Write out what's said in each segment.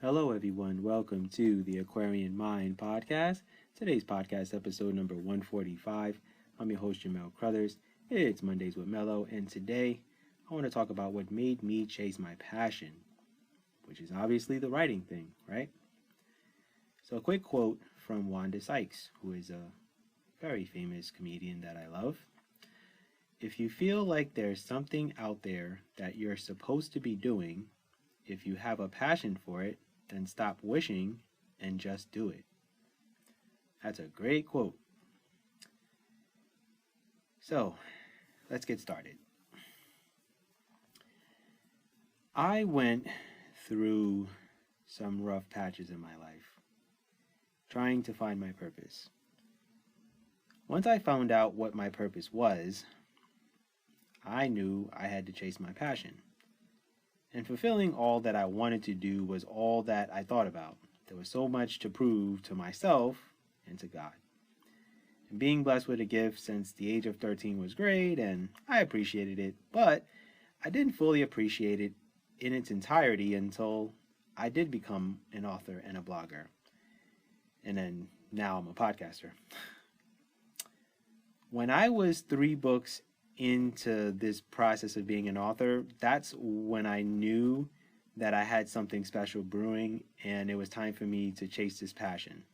Hello, everyone. Welcome to the Aquarian Mind podcast. Today's podcast episode number 145. I'm your host, Jamel Crothers. It's Mondays with Mello, and today I want to talk about what made me chase my passion, which is obviously the writing thing, right? So, a quick quote from Wanda Sykes, who is a very famous comedian that I love. If you feel like there's something out there that you're supposed to be doing, if you have a passion for it, then stop wishing and just do it. That's a great quote. So, let's get started. I went through some rough patches in my life, trying to find my purpose. Once I found out what my purpose was, I knew I had to chase my passion. And fulfilling all that I wanted to do was all that I thought about. There was so much to prove to myself and to God. And being blessed with a gift since the age of 13 was great, and I appreciated it, but I didn't fully appreciate it in its entirety until I did become an author and a blogger. And then now I'm a podcaster. When I was 3 books into this process of being an author, that's when I knew that I had something special brewing and it was time for me to chase this passion.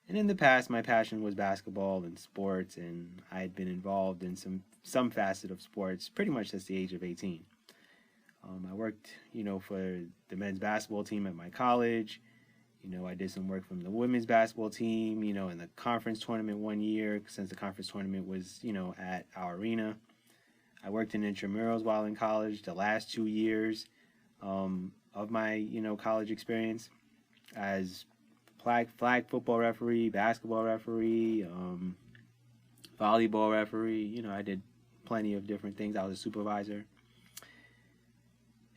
And in the past, my passion was basketball and sports, and I had been involved in some facet of sports pretty much since the age of 18. I worked, for the men's basketball team at my college. I did some work from the women's basketball team, in the conference tournament one year, since the conference tournament was, at our arena. I worked in intramurals while in college the last 2 years of my, college experience as flag football referee, basketball referee, volleyball referee. I did plenty of different things. I was a supervisor.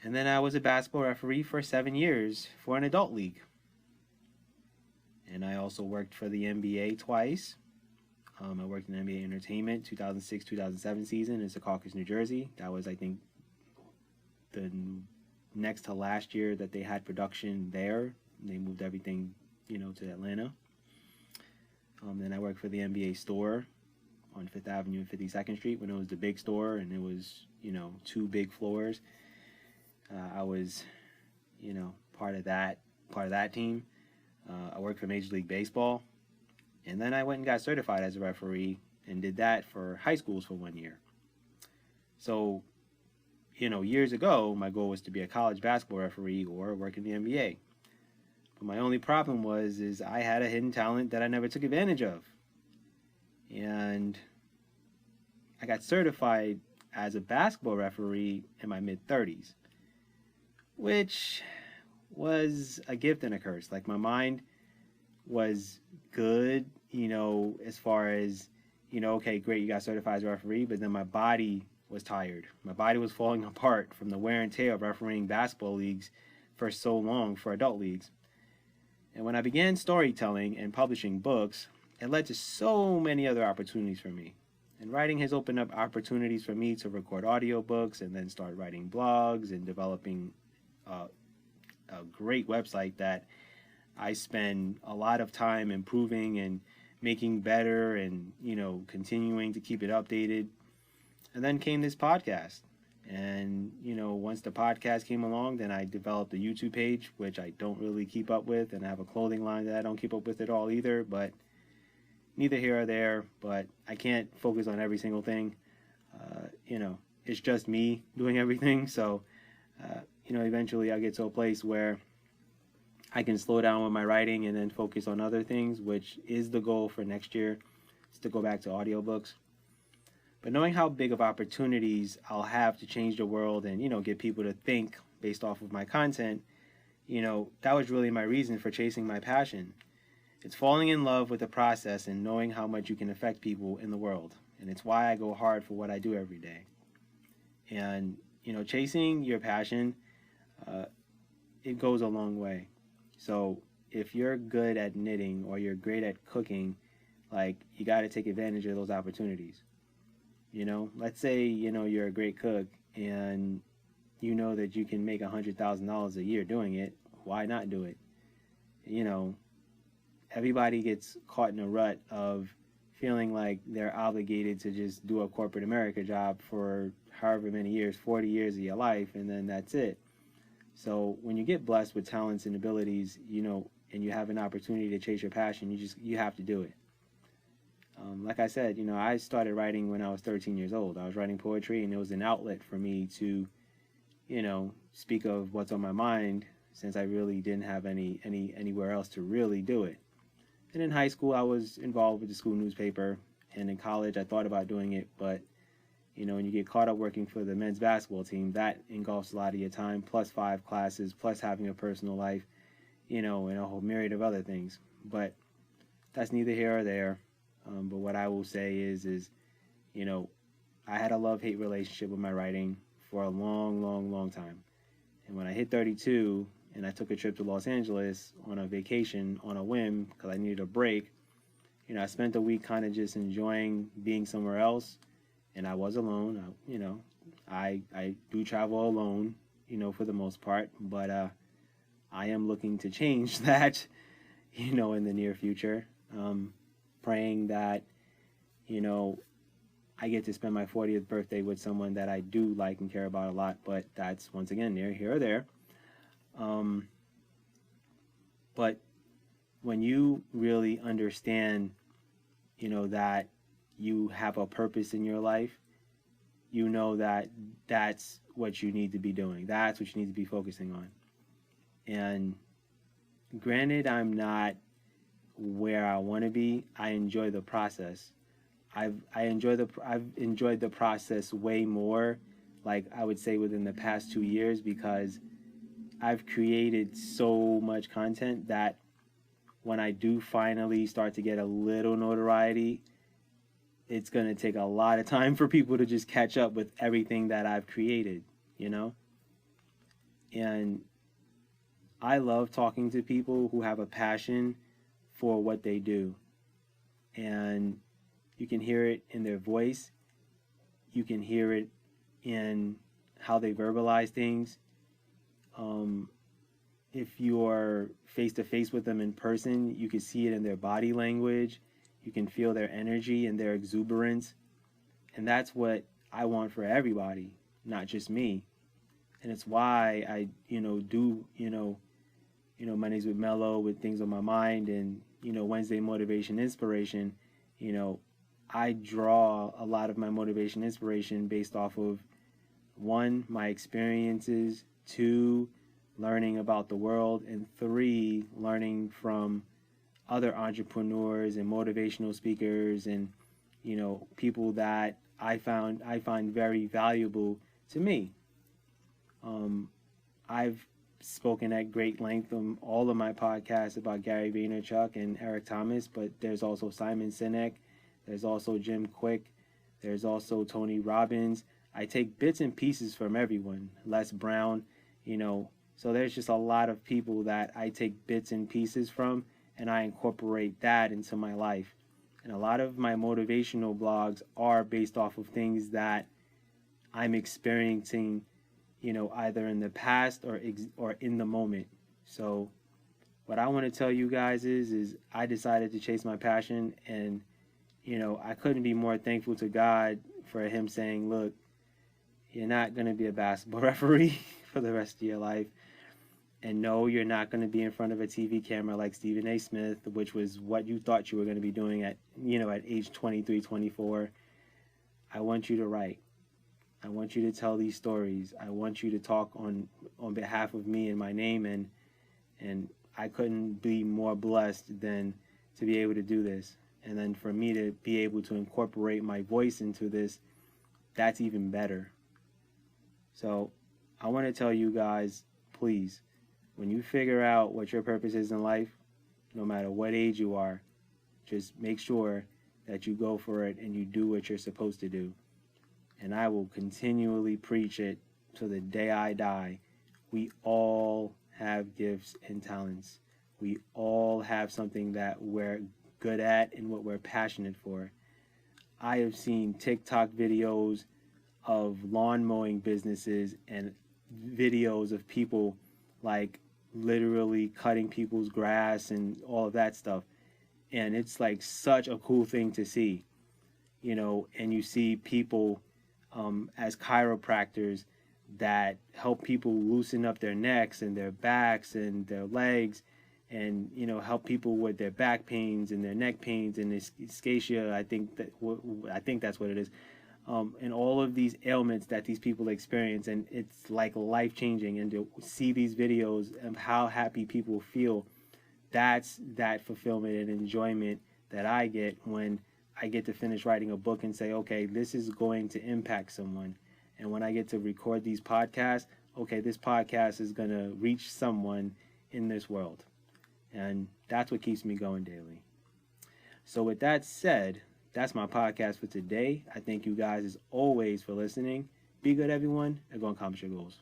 And then I was a basketball referee for 7 years for an adult league. And I also worked for the NBA twice. I worked in NBA Entertainment, 2006-2007 season in Secaucus, New Jersey. That was, I think, the next to last year that they had production there. They moved everything, to Atlanta. Then I worked for the NBA store on 5th Avenue and 52nd Street when it was the big store and it was, 2 big floors. I was, part of that team. I worked for Major League Baseball, and then I went and got certified as a referee and did that for high schools for 1 year. So, years ago, my goal was to be a college basketball referee or work in the NBA. But my only problem is I had a hidden talent that I never took advantage of. And I got certified as a basketball referee in my mid-30s, which was a gift and a curse. Like, my mind was good, as far as, okay, great, you got certified as a referee, but then my body was tired. My body was falling apart from the wear and tear of refereeing basketball leagues for so long for adult leagues. And when I began storytelling and publishing books, it led to so many other opportunities for me. And writing has opened up opportunities for me to record audiobooks and then start writing blogs and developing a great website that I spend a lot of time improving and making better and, continuing to keep it updated. And then came this podcast. And, once the podcast came along, then I developed a YouTube page, which I don't really keep up with. And I have a clothing line that I don't keep up with at all either. But neither here or there. But I can't focus on every single thing. It's just me doing everything. So, eventually I'll get to a place where I can slow down with my writing and then focus on other things, which is the goal for next year, is to go back to audiobooks. But knowing how big of opportunities I'll have to change the world and, get people to think based off of my content, that was really my reason for chasing my passion. It's falling in love with the process and knowing how much you can affect people in the world. And it's why I go hard for what I do every day. And, chasing your passion, it goes a long way. So if you're good at knitting or you're great at cooking, you got to take advantage of those opportunities. Let's say, you're a great cook and you know that you can make $100,000 a year doing it. why not do it? You know, everybody gets caught in a rut of feeling like they're obligated to just do a corporate America job for however many years, 40 years of your life, and then that's it. So when you get blessed with talents and abilities, and you have an opportunity to chase your passion, you have to do it. Like I said, I started writing when I was 13 years old. I was writing poetry, and it was an outlet for me to, speak of what's on my mind, since I really didn't have anywhere else to really do it. And in high school, I was involved with the school newspaper, and in college, I thought about doing it, but when you get caught up working for the men's basketball team, that engulfs a lot of your time, plus 5 classes, plus having a personal life, and a whole myriad of other things. But that's neither here or there. But what I will say is, I had a love-hate relationship with my writing for a long, long, long time. And when I hit 32 and I took a trip to Los Angeles on a vacation on a whim because I needed a break, I spent a week kind of just enjoying being somewhere else. And I was alone. I do travel alone, for the most part. But I am looking to change that, in the near future. Praying that, I get to spend my 40th birthday with someone that I do like and care about a lot. But that's, once again, near here or there. But when you really understand, that you have a purpose in your life, that that's what you need to be doing. That's what you need to be focusing on. And granted, I'm not where I want to be. I enjoy the process. I've enjoyed the process way more, like I would say within the past 2 years, because I've created so much content that when I do finally start to get a little notoriety, it's going to take a lot of time for people to just catch up with everything that I've created, And I love talking to people who have a passion for what they do. And you can hear it in their voice. You can hear it in how they verbalize things. If you're face to face with them in person, you can see it in their body language. You can feel their energy and their exuberance. And that's what I want for everybody, not just me. And it's why I, do, Mondays with Mellow, with things on my mind, and, Wednesday Motivation Inspiration. I draw a lot of my motivation inspiration based off of, 1, my experiences, 2, learning about the world, and 3, learning from other entrepreneurs and motivational speakers and, people that I find very valuable to me. I've spoken at great length on all of my podcasts about Gary Vaynerchuk and Eric Thomas, but there's also Simon Sinek, there's also Jim Quick, there's also Tony Robbins. I take bits and pieces from everyone, Les Brown, so there's just a lot of people that I take bits and pieces from, and I incorporate that into my life. And a lot of my motivational blogs are based off of things that I'm experiencing, either in the past or in the moment. So what I want to tell you guys is I decided to chase my passion, and, I couldn't be more thankful to God for him saying, look, you're not going to be a basketball referee for the rest of your life. And no, you're not going to be in front of a TV camera like Stephen A. Smith, which was what you thought you were going to be doing at age 23, 24. I want you to write. I want you to tell these stories. I want you to talk on behalf of me and my name. And I couldn't be more blessed than to be able to do this. And then for me to be able to incorporate my voice into this, that's even better. So I want to tell you guys, please, when you figure out what your purpose is in life, no matter what age you are, just make sure that you go for it and you do what you're supposed to do. And I will continually preach it to the day I die. We all have gifts and talents. We all have something that we're good at and what we're passionate for. I have seen TikTok videos of lawn mowing businesses and videos of people like literally cutting people's grass and all of that stuff. And it's like such a cool thing to see, and you see people as chiropractors that help people loosen up their necks and their backs and their legs, and help people with their back pains and their neck pains and ischemia. I think that's what it is, and all of these ailments that these people experience, and it's like life changing. And to see these videos of how happy people feel, that's that fulfillment and enjoyment that I get when I get to finish writing a book and say, okay, this is going to impact someone. And when I get to record these podcasts, okay, this podcast is going to reach someone in this world. And that's what keeps me going daily. So with that said, that's my podcast for today. I thank you guys as always for listening. Be good, everyone, and go accomplish your goals.